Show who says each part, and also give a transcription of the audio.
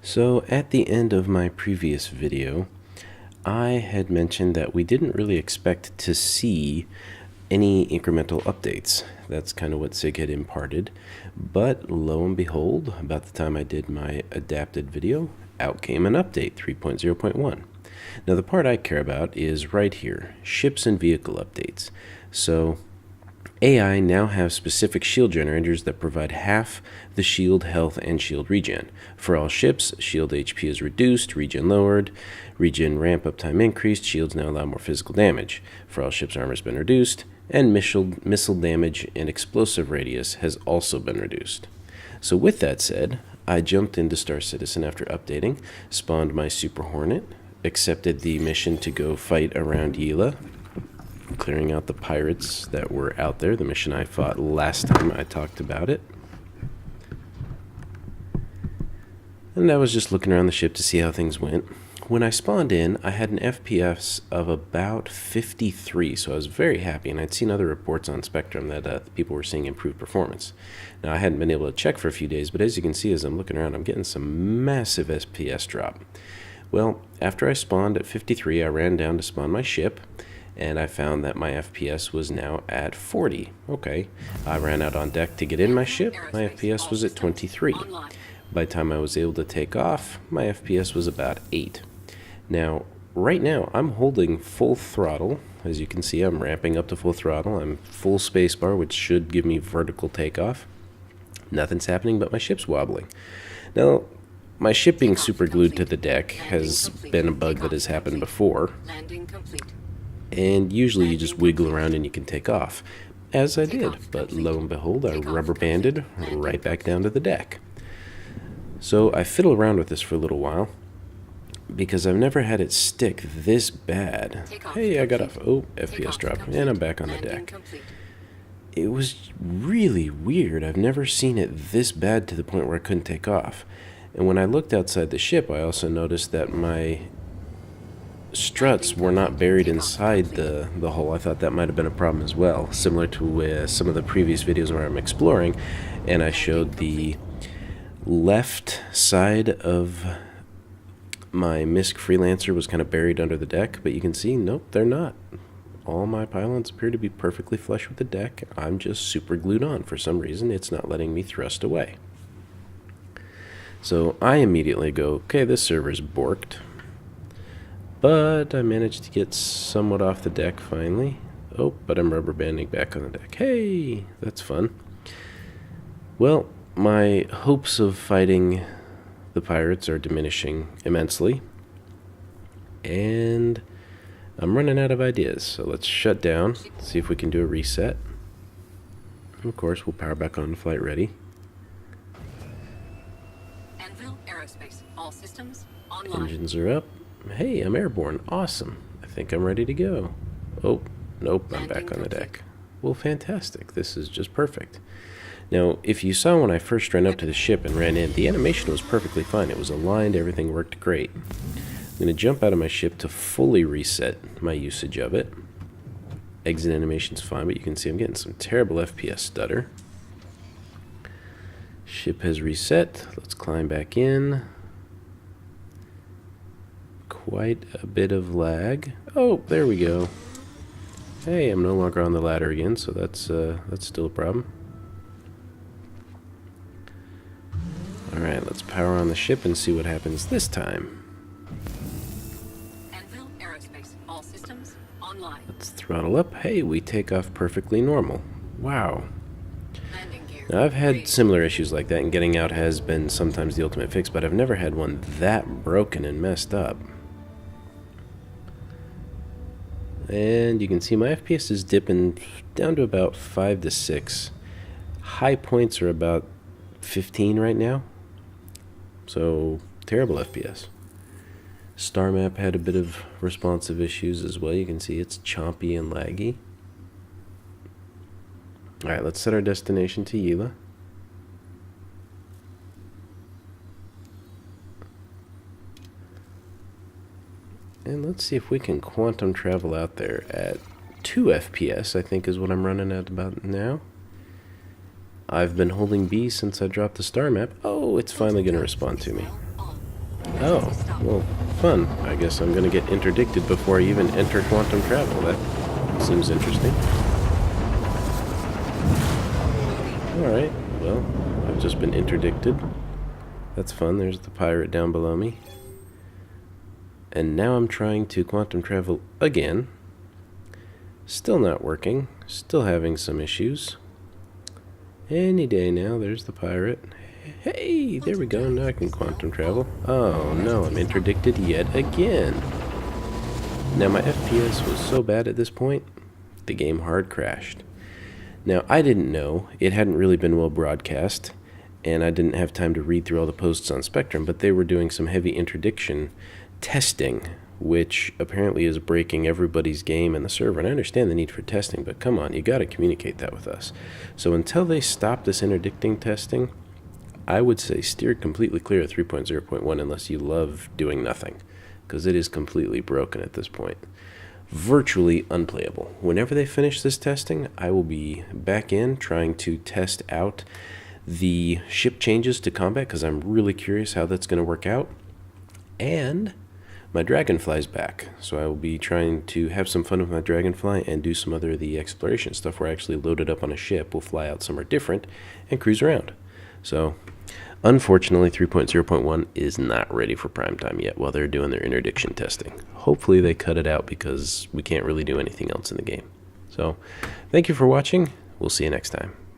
Speaker 1: So at the end of my previous video, I had mentioned that we didn't really expect to see any incremental updates. That's kind of what SIG had imparted. But lo and behold, about the time I did my adapted video, out came an update, 3.0.1. Now the part I care about is right here, ships and vehicle updates. So AI now have specific shield generators that provide half the shield health and shield regen. For all ships, shield HP is reduced, regen lowered, regen ramp-up time increased, shields now allow more physical damage. For all ships, armor has been reduced, and missile damage and explosive radius has also been reduced. So with that said, I jumped into Star Citizen after updating, spawned my Super Hornet, accepted the mission to go fight around Yila, clearing out the pirates that were out there, the mission I fought last time I talked about it. And I was just looking around the ship to see how things went. When I spawned in, I had an FPS of about 53, so I was very happy, and I'd seen other reports on Spectrum that people were seeing improved performance. Now, I hadn't been able to check for a few days, but as you can see as I'm looking around, I'm getting some massive FPS drop. Well, after I spawned at 53, I ran down to spawn my ship, and I found that my FPS was now at 40. Okay, I ran out on deck to get in my ship, my FPS was at 23. By the time I was able to take off, my FPS was about 8. Now, right now, I'm holding full throttle. As you can see, I'm ramping up to full throttle. I'm full spacebar, which should give me vertical takeoff. Nothing's happening, but my ship's wobbling. Now, my ship being super glued to the deck has been a bug that has happened before. And usually you just wiggle around and you can take off, as I did, but lo and behold, I rubber banded right back down to the deck. So I fiddle around with this for a little while, because I've never had it stick this bad. Hey, I got off. Oh, FPS drop, and I'm back on the deck. It was really weird. I've never seen it this bad to the point where I couldn't take off. And when I looked outside the ship, I also noticed that my struts were not buried inside the hull. I thought that might have been a problem as well, similar to some of the previous videos where I'm exploring, and I showed the left side of my MISC Freelancer was kind of buried under the deck, but you can see, nope, they're not. All my pylons appear to be perfectly flush with the deck. I'm just super glued on. For some reason, it's not letting me thrust away. So I immediately go, okay, this server's borked. But I managed to get somewhat off the deck finally. Oh, but I'm rubber banding back on the deck. Hey, that's fun. Well, my hopes of fighting the pirates are diminishing immensely. And I'm running out of ideas. So let's shut down, see if we can do a reset. And of course, we'll power back on to flight ready.
Speaker 2: All systems online.
Speaker 1: Engines are up. Hey, I'm airborne. Awesome. I think I'm ready to go. Oh, nope, I'm back on the deck. Well, fantastic. This is just perfect. Now, if you saw when I first ran up to the ship and ran in, the animation was perfectly fine. It was aligned, everything worked great. I'm going to jump out of my ship to fully reset my usage of it. Exit animation's fine, but you can see I'm getting some terrible FPS stutter. Ship has reset. Let's climb back in. Quite a bit of lag. Oh, there we go. Hey, I'm no longer on the ladder again, so that's still a problem. Alright, let's power on the ship and see what happens this time.
Speaker 2: All systems online.
Speaker 1: Let's throttle up. Hey, we take off perfectly normal. Wow. Now, I've had similar issues like that, and getting out has been sometimes the ultimate fix, but I've never had one that broken and messed up. And you can see my FPS is dipping down to about 5 to 6. High points are about 15 right now. So, terrible FPS. Star map had a bit of responsive issues as well. You can see it's choppy and laggy. Alright, let's set our destination to Yila. And let's see if we can quantum travel out there at 2 FPS, I think is what I'm running at about now. I've been holding B since I dropped the star map. Oh, it's finally going to respond to me. Oh, well, fun. I guess I'm going to get interdicted before I even enter quantum travel. That seems interesting. Alright, well, I've just been interdicted. That's fun. There's the pirate down below me. And now I'm trying to quantum travel again. Still not working. Still having some issues. Any day now. There's the pirate. Hey, there we go. Now I can quantum travel. Oh no, I'm interdicted yet again. Now my FPS was so bad at this point, the game hard crashed. Now I didn't know. It hadn't really been well broadcast, and I didn't have time to read through all the posts on Spectrum, but they were doing some heavy interdiction testing, which apparently is breaking everybody's game in the server. And I understand the need for testing, but come on, you got to communicate that with us. So until they stop this interdicting testing, I would say steer completely clear of 3.0.1 unless you love doing nothing, because it is completely broken at this point. Virtually unplayable. Whenever they finish this testing, I will be back in trying to test out the ship changes to combat, because I'm really curious how that's going to work out. And my dragonfly's back, so I will be trying to have some fun with my dragonfly and do some other of the exploration stuff where I actually load it up on a ship, we'll fly out somewhere different, and cruise around. So, unfortunately, 3.0.1 is not ready for prime time yet while they're doing their interdiction testing. Hopefully they cut it out because we can't really do anything else in the game. So, thank you for watching. We'll see you next time.